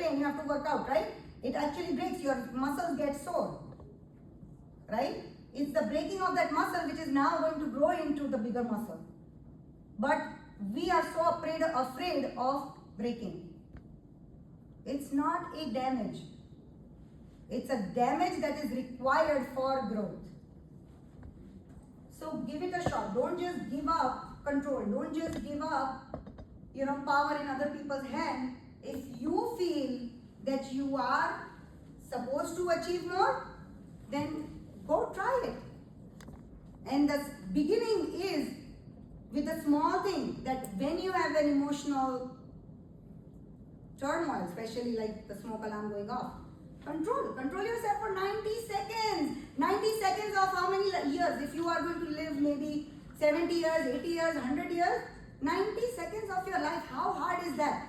train, you have to work out, right? It actually breaks, your muscles get sore, right? It's the breaking of that muscle which is now going to grow into the bigger muscle. But we are so afraid of breaking. It's not a damage. It's a damage that is required for growth. So give it a shot. Don't just give up control. Don't just give up, power in other people's hand. If you feel that you are supposed to achieve more, then go try it. And the beginning is with a small thing, that when you have an emotional turmoil, especially like the smoke alarm going off, control yourself for 90 seconds. 90 seconds of how many years? If you are going to live maybe 70 years, 80 years, 100 years, 90 seconds of your life, how hard is that?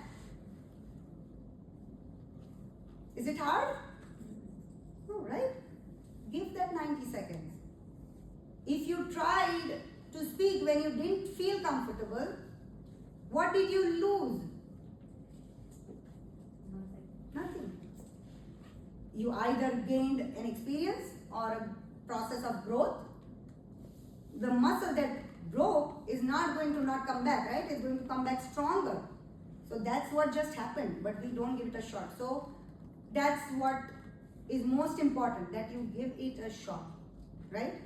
Is it hard? No, right? Give that 90 seconds. If you tried to speak when you didn't feel comfortable, what did you lose? Nothing. You either gained an experience or a process of growth. The muscle that broke is not going to not come back, right? It's going to come back stronger. So that's what just happened, but we don't give it a shot. So that's what is most important, that you give it a shot, right?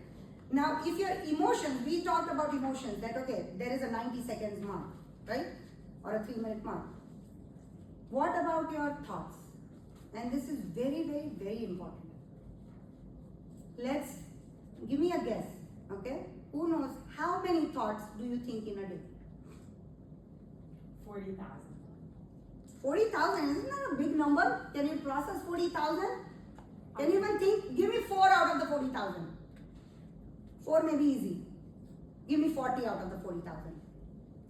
Now, if your emotions, we talked about emotions, that okay, there is a 90 seconds mark, right? Or a 3-minute mark. What about your thoughts? And this is very, very, very important. Give me a guess, okay? Who knows, how many thoughts do you think in a day? 40,000. 40,000, isn't that a big number? Can you process 40,000? Can you even think? Give me 4 out of the 40,000. 4 may be easy. Give me 40 out of the 40,000.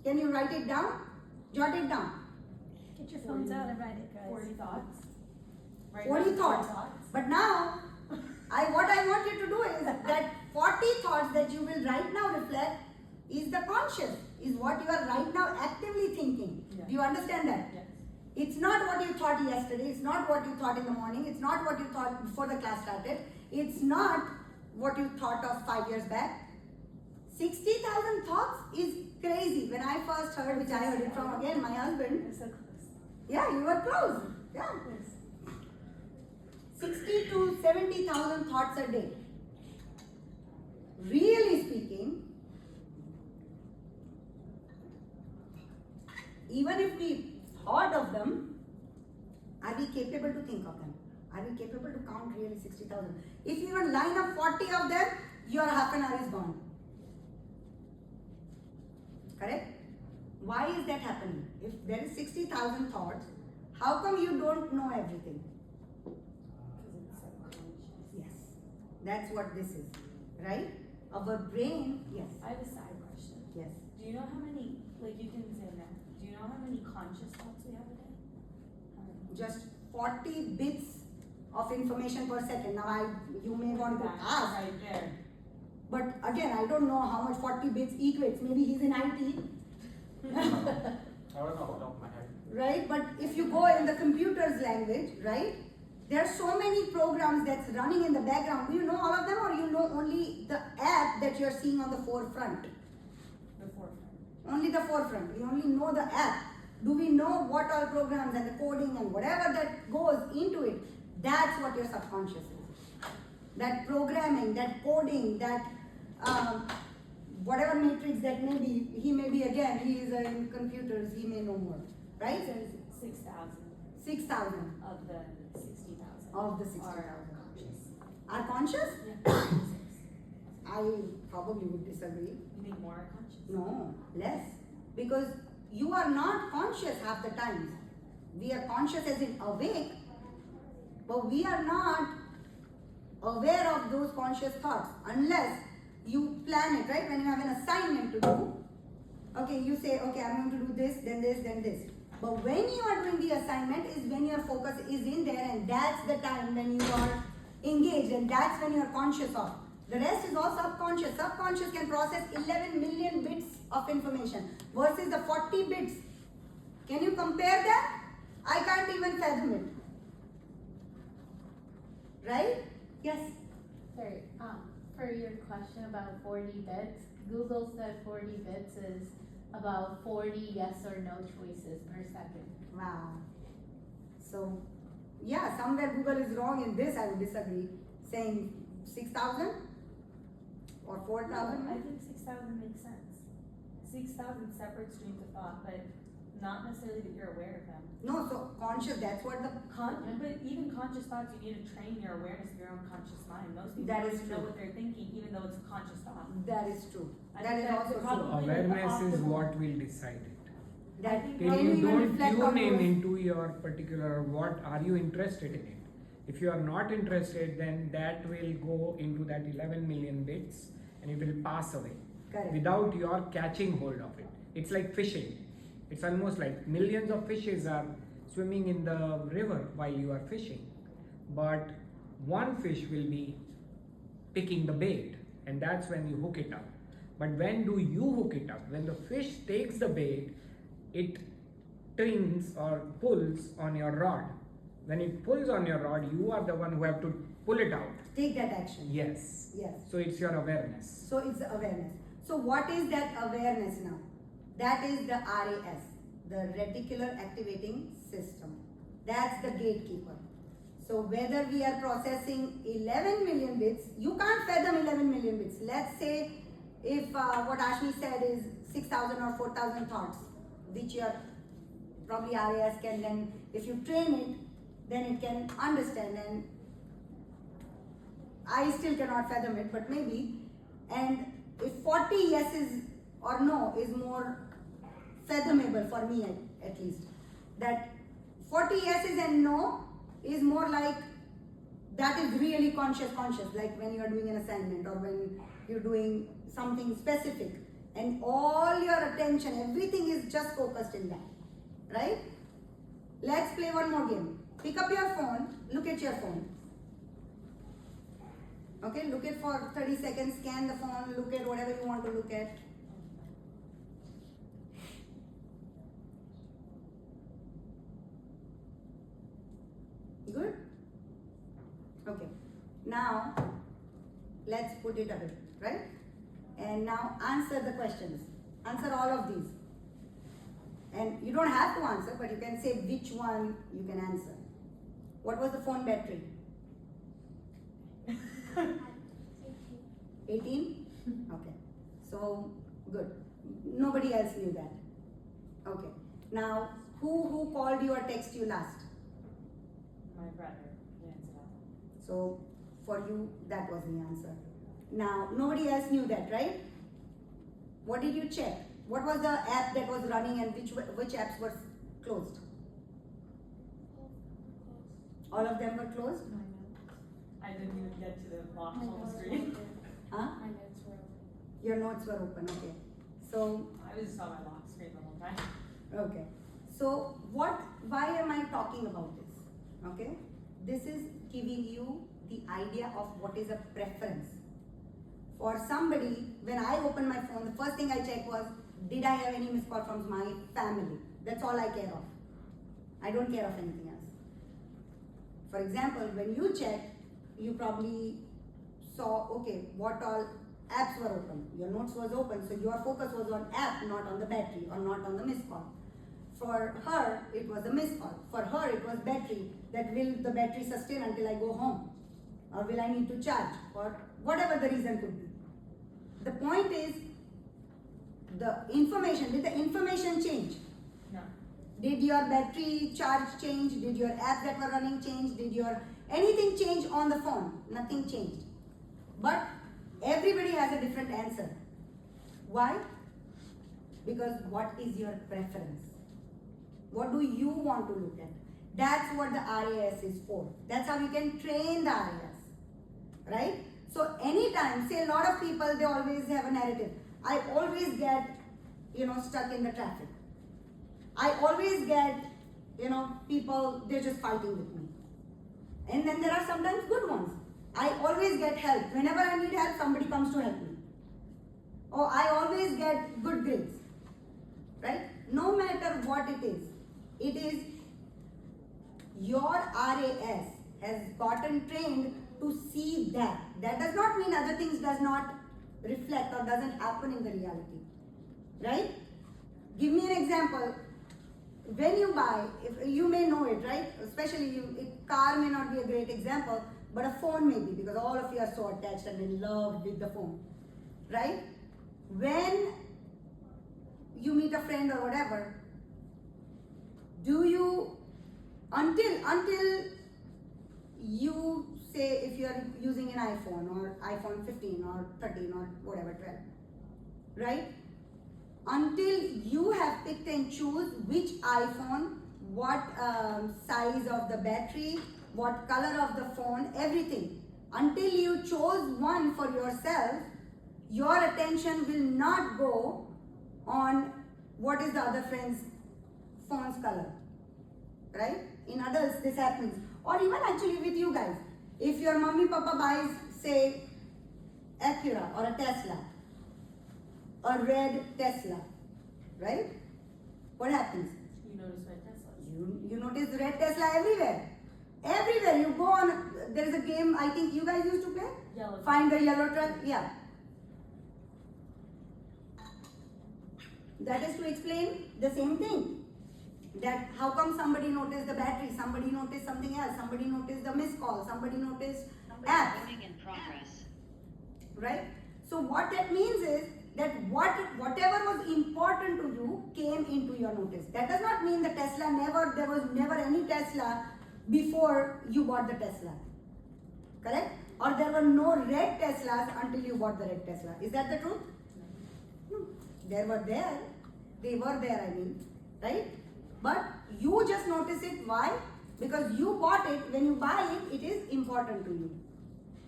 Can you write it down? Jot it down. Get your phones out and write it, guys. 40 thoughts. 40 thoughts. But now, what I want you to do is that 40 thoughts that you will right now reflect is the conscious, is what you are right now actively thinking. Yeah. Do you understand that? Yes. It's not what you thought yesterday, it's not what you thought in the morning, it's not what you thought before the class started, it's not what you thought of 5 years back. 60,000 thoughts is crazy. When I first heard, which I heard it from again my husband. So close. Yeah, you were close. Yeah. 60 to 70,000 thoughts a day. Really speaking, even if we thought of them, are we capable to think of them? Are we capable to count really 60,000? If you even line up 40 of them, your half an hour is gone. Correct? Why is that happening? If there is 60,000 thoughts, how come you don't know everything? Yes, that's what this is, right? Our brain, yes. I have a side question. Yes. Do you know how many, like you can say that, do you know how many conscious thoughts we have a day? How many? Just 40 bits of information per second. Now, you may want to ask. Right there. But again, I don't know how much 40 bits equates. Maybe he's in IT. I don't know off the top of my head. Right? But if you go in the computer's language, right? There are so many programs that's running in the background. Do you know all of them, or you know only the app that you're seeing on the forefront? The forefront. Only the forefront. We only know the app. Do we know what all programs and the coding and whatever that goes into it? That's what your subconscious is. That programming, that coding, that whatever matrix that may be, he is in computers, he may know more. Right? It says 6,000 6,000 of the 60,000. of the 60,000. Are conscious. Are conscious? Yeah. I probably would disagree. You think more are conscious? No, less. Because you are not conscious half the times. We are conscious as in awake, but we are not aware of those conscious thoughts unless you plan it, right? When you have an assignment to do, okay, you say, okay, I'm going to do this, then this, then this. But when you are doing the assignment is when your focus is in there, and that's the time when you are engaged, and that's when you are conscious of. The rest is all subconscious. Subconscious can process 11 million bits of information versus the 40 bits. Can you compare that? I can't even fathom it. right? Yes. Sorry, for your question about 40 bits, Google said 40 bits is about 40 yes or no choices per second. Wow. So, yeah, somewhere Google is wrong in this, I would disagree. Saying 6,000 or 4,000? I think 6,000 makes sense. 6,000 separate streams of thought, but not necessarily that you're aware of them. No, so conscious, that's what the. But even conscious thoughts, you need to train your awareness of your own conscious mind. Most people That don't is even know true. what they're thinking, even though it's a conscious thought. That is true. I That think is that's also true. probably Awareness is optimal. what will decide it. That I think Till can you even don't reflect on tune in those. into your particular, what are you interested in it? If you are not interested, then that will go into that 11 million bits and it will pass away Correct. without your catching hold of it. It's like fishing. It's almost like millions of fishes are swimming in the river while you are fishing. But one fish will be picking the bait, and that's when you hook it up. But when do you hook it up? When the fish takes the bait, it trings or pulls on your rod. When it pulls on your rod, you are the one who have to pull it out. Take that action. Yes. Yes. So it's your awareness. So it's awareness. So what is that awareness now? That is the RAS, the reticular activating system. That's the gatekeeper. So whether we are processing 11 million bits, you can't fathom 11 million bits. Let's say if what Ashmi said is 6,000 or 4,000 thoughts, which your probably RAS can then, if you train it, then it can understand, and I still cannot fathom it, but maybe. And if 40 yeses or no is more fathomable for me at least, that 40 yeses and no is more like that is really conscious, like when you are doing an assignment or when you're doing something specific and all your attention, everything is just focused in that, right? Let's play one more game. Pick up your phone, look at your phone. Okay, look at for 30 seconds, scan the phone, look at whatever you want to look at. Good? Okay. Now, let's put it away, right? And now answer the questions. Answer all of these. And you don't have to answer, but you can say which one you can answer. What was the phone battery? 18? Okay. So, good. Nobody else knew that. Okay. Now, who called you or texted you last? My brother, he answered that. So, for you, that was the answer. Now, nobody else knew that, right? What did you check? What was the app that was running and which apps were closed? All of them were closed? I didn't even get to the lock home screen. Huh? My notes were open. Your notes were open, okay. So, I was just on my lock screen the whole time. okay. So, why am I talking about this? Okay? This is giving you the idea of what is a preference. For somebody, when I open my phone, the first thing I check was, did I have any missed call from my family? That's all I care of. I don't care of anything else. For example, when you checked, you probably saw, okay, what all apps were open. Your notes was open, so your focus was on app, not on the battery or not on the missed call. For her, it was a missed call. For her, it was battery. That will the battery sustain until I go home? Or will I need to charge? Or whatever the reason could be. The point is, the information, did the information change? No. Did your battery charge change? Did your app that were running change? Did your anything change on the phone? Nothing changed. But everybody has a different answer. Why? Because what is your preference? What do you want to look at? That's what the RAS is for. That's how you can train the RAS. Right? So anytime, say a lot of people, they always have a narrative. I always get, stuck in the traffic. I always get, people, they're just fighting with me. And then there are sometimes good ones. I always get help. Whenever I need help, somebody comes to help me. Or I always get good grades. Right? No matter what it is your RAS has gotten trained to see that. That does not mean other things does not reflect or doesn't happen in the reality, right? Give me an example. When you buy, if you may know it, right? Especially car may not be a great example, but a phone may be, because all of you are so attached and in love with the phone, right? When you meet a friend or whatever, do you, until you say, if you are using an iPhone or iPhone 15 or 13 or whatever, 12, right? Until you have picked and choose which iPhone, what size of the battery, what color of the phone, everything. Until you chose one for yourself, your attention will not go on what is the other friend's phone's color, right? In adults this happens, or even actually with you guys. If your mommy papa buys, say, Acura or a Tesla, a red Tesla, right? What happens? You notice red Teslas. You notice red Tesla everywhere. Everywhere you go on, there is a game I think you guys used to play. Yellow. Find the yellow truck. Yeah. That is to explain the same thing. That how come somebody noticed the battery, somebody noticed something else, somebody noticed the missed call, somebody noticed apps. In progress. Right? So what that means is that whatever was important to you came into your notice. That does not mean the Tesla there was never any Tesla before you bought the Tesla. Correct? Or there were no red Teslas until you bought the red Tesla. Is that the truth? No. They were there, I mean, right? But you just notice it. Why? Because you bought it. When you buy it, it is important to you.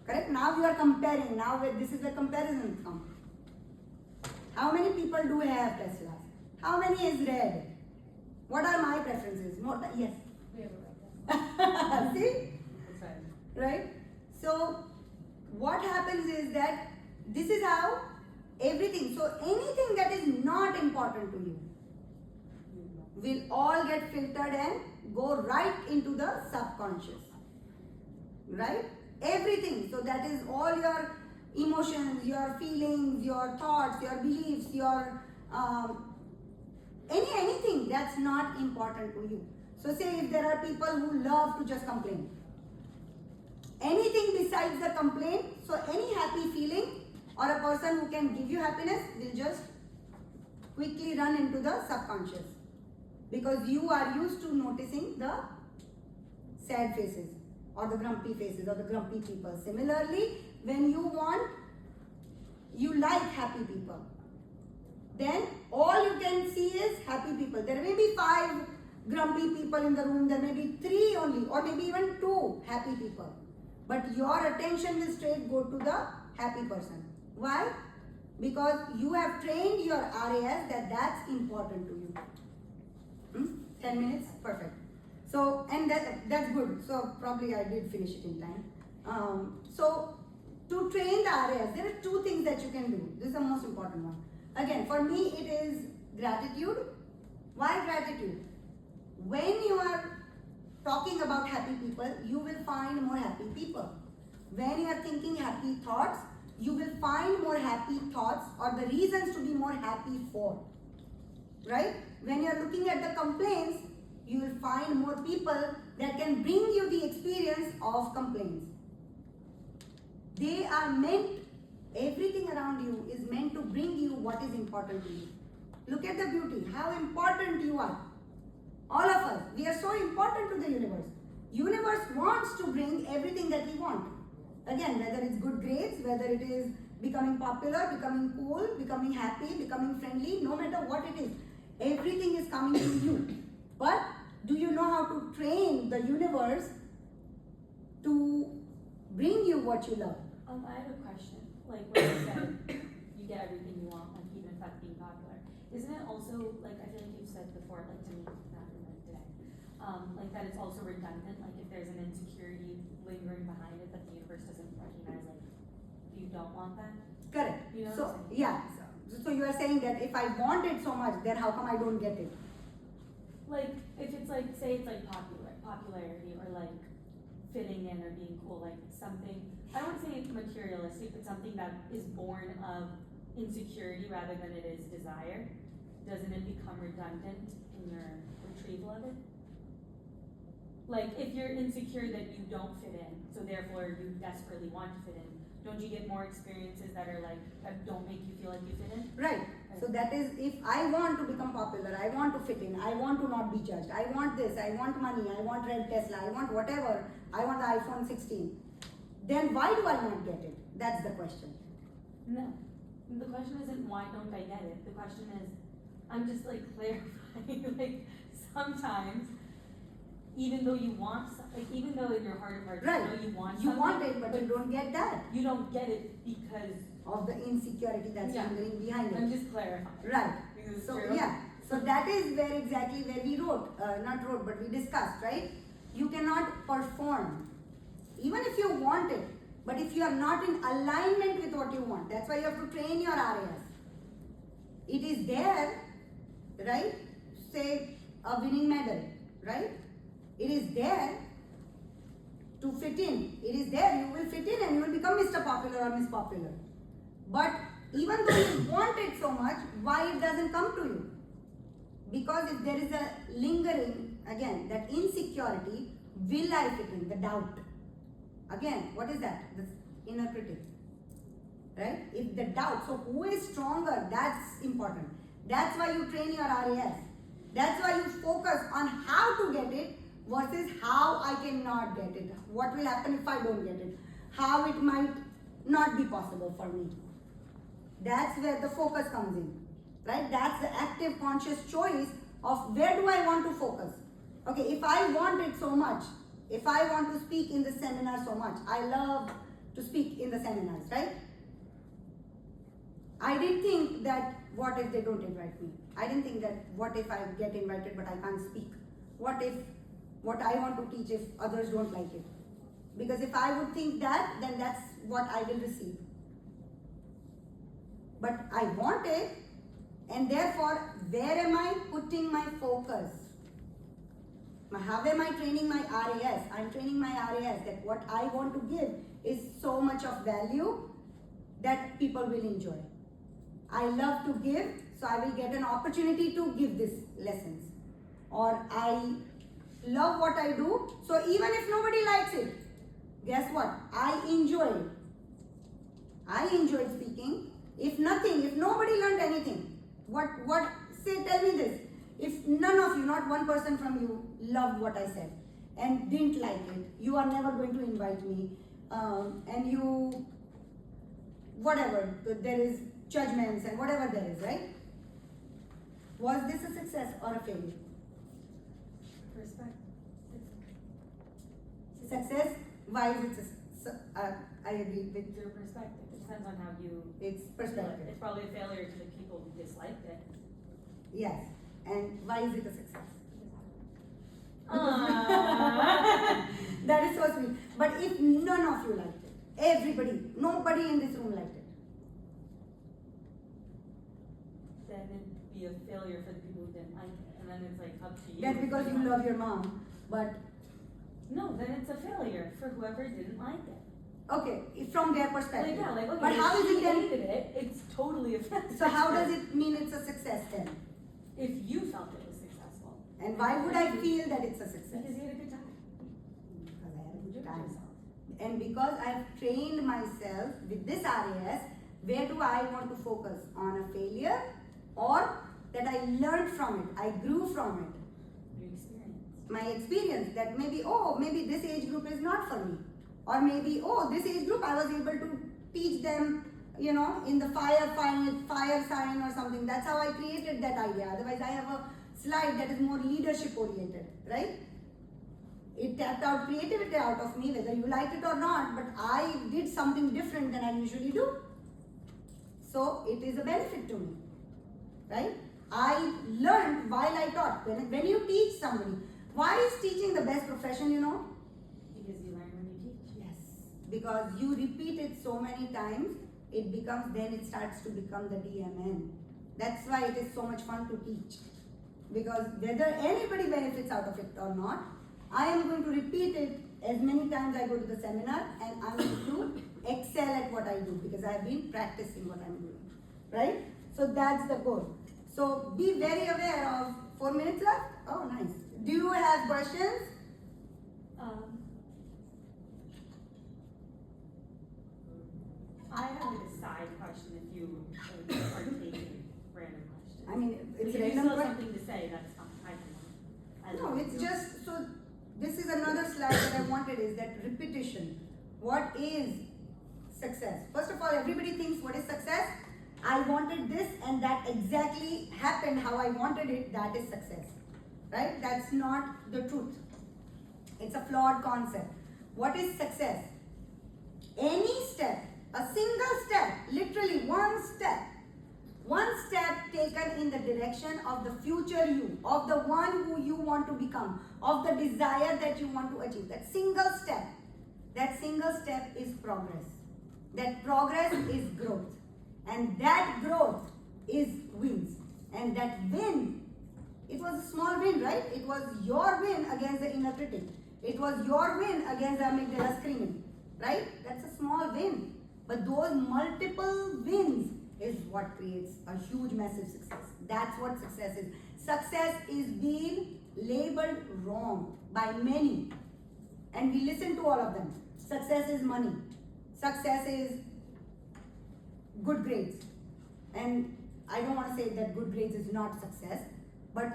Correct? Now you are comparing. Now this is where comparison comes. How many people do have Teslas? How many is red? What are my preferences? Yes. We have a red Tesla. See? Right? So what happens is that this is how everything, so anything that is not important to you will all get filtered and go right into the subconscious. Right? Everything. So that is all your emotions, your feelings, your thoughts, your beliefs, your anything that's not important to you. So say if there are people who love to just complain. Anything besides the complaint, so any happy feeling or a person who can give you happiness will just quickly run into the subconscious. Because you are used to noticing the sad faces or the grumpy faces or the grumpy people. Similarly, when you like happy people, then all you can see is happy people. There may be 5 grumpy people in the room, there may be 3 only, or maybe even 2 happy people. But your attention will straight go to the happy person. Why? Because you have trained your RAS that that's important to you. 10 minutes? Perfect. So, and that's good. So, probably I did finish it in time. So, to train the RAS, there are 2 things that you can do. This is the most important one. Again, for me, it is gratitude. Why gratitude? When you are talking about happy people, you will find more happy people. When you are thinking happy thoughts, you will find more happy thoughts or the reasons to be more happy for. Right? When you are looking at the complaints, you will find more people that can bring you the experience of complaints. They are meant, everything around you is meant to bring you what is important to you. Look at the beauty, how important you are. All of us, we are so important to the universe. Universe wants to bring everything that we want. Again, whether it's good grades, whether it is becoming popular, becoming cool, becoming happy, becoming friendly, no matter what it is, everything is coming to you. But do you know how to train the universe to bring you what you love? I have a question. Like when you said you get everything you want, like even if that's being popular, isn't it also like I feel like you've said before, like to me, not like today, like that it's also redundant. Like if there's an insecurity lingering behind it that the universe doesn't recognize, like you don't want that. Correct. You know So what I'm saying? yeah. So you are saying that if I want it so much, then how come I don't get it? Like if it's like say it's like popularity or like fitting in or being cool, like something, I don't want to say it's materialistic, but something that is born of insecurity rather than it is desire, doesn't it become redundant in your retrieval of it? Like, if you're insecure that you don't fit in, so therefore you desperately want to fit in, don't you get more experiences that are like, that don't make you feel like you fit in? Right. So that is, if I want to become popular, I want to fit in, I want to not be judged, I want this, I want money, I want red Tesla, I want whatever, I want the iPhone 16, then why do I not get it? That's the question. No. The question isn't why don't I get it? The question is, I'm just like clarifying, like sometimes, even though you want something, like even though in your heart of hearts, Right. you know you want You something, want it, but you don't get that. you don't get it because, Of the insecurity that's Yeah. lingering behind it. I'm just clarifying. Right. Because it's So true. yeah, so that is where exactly where we not wrote, but we discussed, right? You cannot perform, even if you want it, but if you are not in alignment with what you want, that's why you have to train your RAS. It is there, right? Say a winning medal, right? It is there to fit in. It is there, you will fit in and you will become Mr. Popular or Miss Popular. But even though you want it so much, why it doesn't come to you? Because if there is a lingering, again, that insecurity, will I fit in, the doubt. Again, what is that? The inner critic. Right? If the doubt, so who is stronger? That's important. That's why you train your RAS. That's why you focus on how to get it versus how I cannot get it. What will happen if I don't get it? How it might not be possible for me. That's where the focus comes in. Right? That's the active conscious choice of where do I want to focus. Okay, if I want it so much, if I want to speak in the seminar so much, I love to speak in the seminars, right? I didn't think that what if they don't invite me? I didn't think that what if I get invited but I can't speak? What if what I want to teach if others don't like it? Because if I would think that, then that's what I will receive. But I want it, and therefore, where am I putting my focus? How am I training my RAS? I'm training my RAS that what I want to give is so much of value that people will enjoy. I love to give, so I will get an opportunity to give these lessons. Or I love what I do, so even if nobody likes it, guess what? I enjoy it. I enjoyed speaking. If nobody learned anything, tell me this. If none of you, not one person from you, loved what I said and didn't like it, you are never going to invite me, and you, whatever, there is judgments and whatever there is, right? Was this a success or a failure? Respect. Success, why is it I agree with Your perspective. It depends on how you its feel it. perspective. It's probably a failure to the people who disliked it. Yes. And why is it a success? That is so sweet. But if none of you liked it, nobody in this room liked it, Then it'd be a failure for the people who didn't like it. And then it's like up to you. that's because you love your mom. But No, then it's a failure for whoever didn't like it. okay, from their Like, perspective. yeah, like, okay, But how if is she it then? hated it, it's totally offensive. So how does it mean it's a success then? If you felt it was successful. And why would I feel that it's a success? Because you had a good time. Because I had a You good enjoyed time. yourself. And because I've trained myself with this RAS, where do I want to focus? On a failure or that I learned from it, I grew from it. Your experience. My experience that maybe this age group is not for me. Or maybe, this age group I was able to teach them, in the fire sign or something. That's how I created that idea. Otherwise I have a slide that is more leadership oriented, right? It tapped out creativity out of me, whether you like it or not, but I did something different than I usually do. So it is a benefit to me, right? I learned while I taught. When you teach somebody, why is teaching the best profession, Because you learn when you teach. Yes. Because you repeat it so many times, it starts to become the DMN. That's why it is so much fun to teach. Because whether anybody benefits out of it or not, I am going to repeat it as many times I go to the seminar, and I'm going to excel at what I do because I've been practicing what I'm doing, right? So that's the goal. So be very aware of 4 minutes left. Oh, nice. Do you have questions? I have like a side question if you are taking random questions. I mean, it's If you random. still have something to say, that's fine. I No, don't it's know. just, so this is another slide that I wanted, is that repetition. What is success? First of all, everybody thinks what is success? I wanted this and that exactly happened how I wanted it, that is success. Right? That's not the truth. It's a flawed concept. What is success? Any step, a single step, literally one step taken in the direction of the future you, of the one who you want to become, of the desire that you want to achieve. That single step is progress. That progress is growth. And that growth is wins. And that win, it was a small win, right? It was your win against the inner critic. It was your win against the amygdala screaming, right? That's a small win. But those multiple wins is what creates a huge, massive success. That's what success is. Success is being labeled wrong by many. And we listen to all of them. Success is money. Success is good grades. And I don't want to say that good grades is not success, but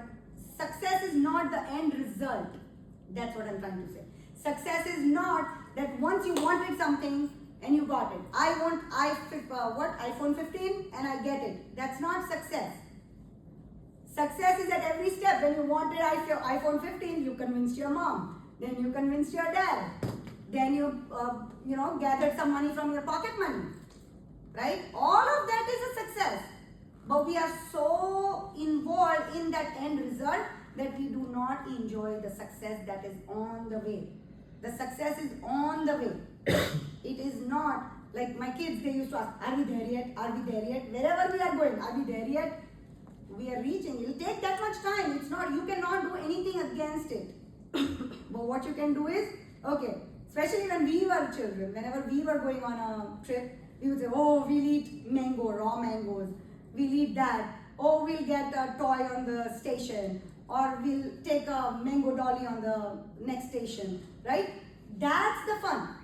success is not the end result. That's what I'm trying to say. Success is not that once you wanted something and you got it. I want iPhone 15 and I get it. That's not success. Success is at every step. When you wanted iPhone 15, you convinced your mom. Then you convinced your dad. Then you gathered some money from your pocket money. Right? All of that is a success. But we are so involved in that end result that we do not enjoy the success that is on the way. The success is on the way. It is not like my kids, they used to ask, are we there yet? Are we there yet? Wherever we are going, are we there yet? We are reaching. It will take that much time. It's not, you cannot do anything against it. But what you can do is, okay, especially when we were children, whenever we were going on a trip, we would say, oh, we'll eat mango, raw mangoes. We'll eat that. Oh, we'll get a toy on the station. Or we'll take a mango dolly on the next station. Right? That's the fun.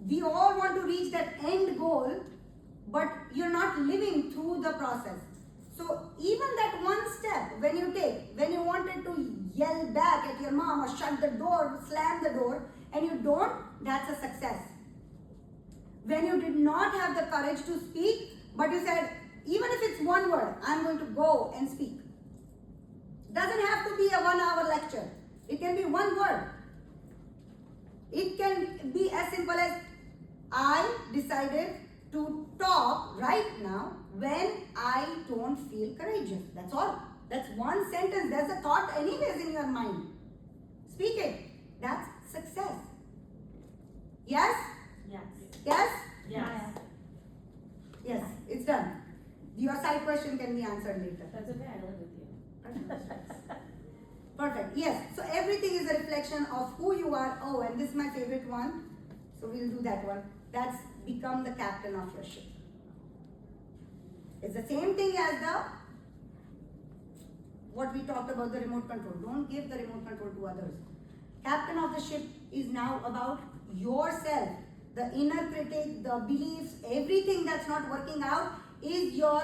We all want to reach that end goal, but you're not living through the process. So even that one step, when you wanted to yell back at your mom or shut the door, slam the door, and you don't, that's a success. When you did not have the courage to speak, but you said, even if it's one word, I'm going to go and speak. Doesn't have to be a 1-hour lecture. It can be one word. It can be as simple as, I decided to talk right now when I don't feel courageous. That's all. That's one sentence. There's a thought anyways in your mind. Speak it. That's success. Yes? Yes. Yes? Yes. Yes, it's done. Your side question can be answered later. That's okay, I live with you. Perfect. Yes. So everything is a reflection of who you are. Oh, and this is my favorite one. So we'll do that one. That's become the captain of your ship. It's the same thing as what we talked about, the remote control. Don't give the remote control to others. Captain of the ship is now about yourself. The inner critic, the beliefs, everything that's not working out is your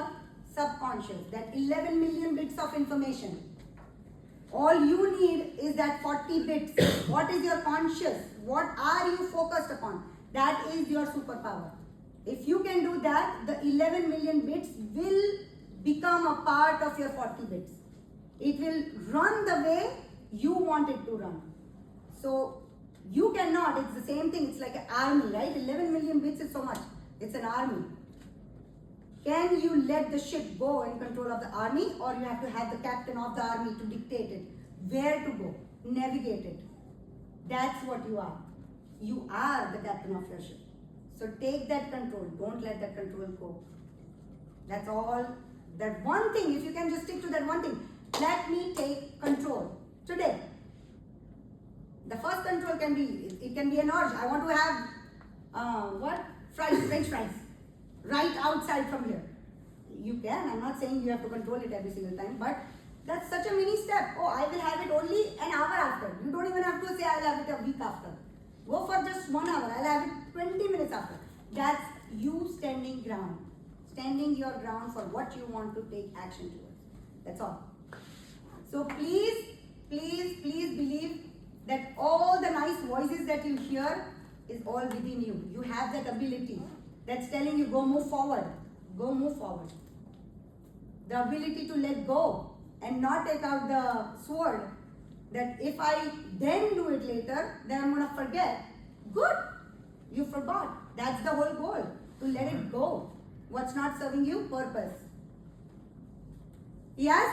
subconscious. That 11 million bits of information. All you need is that 40 bits. What is your conscious? What are you focused upon? That is your superpower. If you can do that, the 11 million bits will become a part of your 40 bits. It will run the way you want it to run. So you cannot, it's the same thing, it's like an army, right? 11 million bits is so much. It's an army. Can you let the ship go in control of the army, or you have to have the captain of the army to dictate it? Where to go, navigate it. That's what you are. You are the captain of your ship. So take that control. Don't let that control go. That's all. That one thing, if you can just stick to that one thing. Let me take control today. The first control can be, it can be an urge. I want to have, French fries, right outside from here. You can, I'm not saying you have to control it every single time, but that's such a mini step. Oh, I will have it only an hour after. You don't even have to say I'll have it a week after. Go for just 1 hour, I'll have it 20 minutes after. That's you standing ground. Standing your ground for what you want to take action towards. That's all. So please, please, please believe that all the nice voices that you hear is all within you. You have that ability that's telling you go move forward. Go move forward. The ability to let go and not take out the sword, that if I then do it later, then I'm gonna forget. Good. You forgot. That's the whole goal. To let it go. What's not serving you? Purpose. Yes?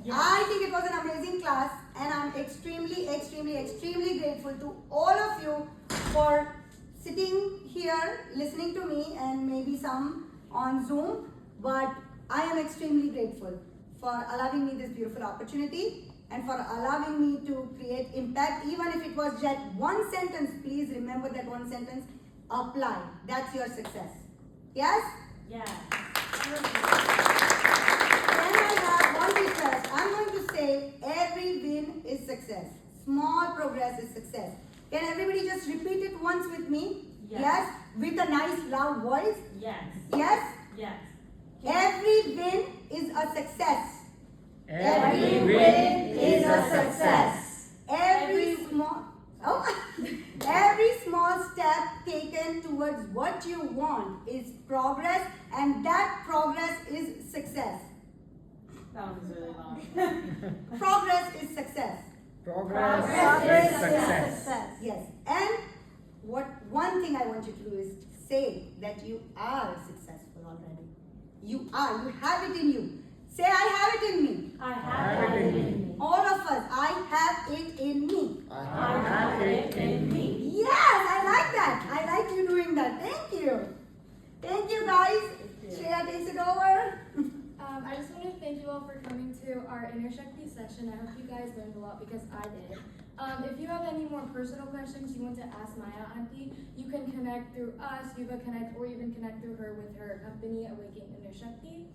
Yes. I think it was an amazing class, and I'm extremely, extremely, extremely grateful to all of you for sitting here, listening to me, and maybe some on Zoom. But I am extremely grateful for allowing me this beautiful opportunity and for allowing me to create impact. Even if it was just one sentence, please remember that one sentence. Apply. That's your success. Yes? Yes. Then I have one request. I'm going to say every win is success. Small progress is success. Can everybody just repeat it once with me? Yes. With a nice loud voice. Yes. Yes? Yes. Every win is a success. Every win is a success. Every small step taken towards what you want is progress, and that progress is success. That was really long. Progress is success. Progress Progress is success. Yes. And one thing I want you to do is say that you are successful already. You are. You have it in you. Say, I have it in me. I have it in me. All of us, I have it in me. I have it in me. Yes, I like that. I like you doing that. Thank you. Thank you, guys. Shreya takes it over. I just want to thank you all for coming to our Inner Shakti session. I hope you guys learned a lot because I did. If you have any more personal questions you want to ask Maya Auntie, you can connect through us, YuvaConnect, or even connect through her with her company, Awaken Inner Shakti.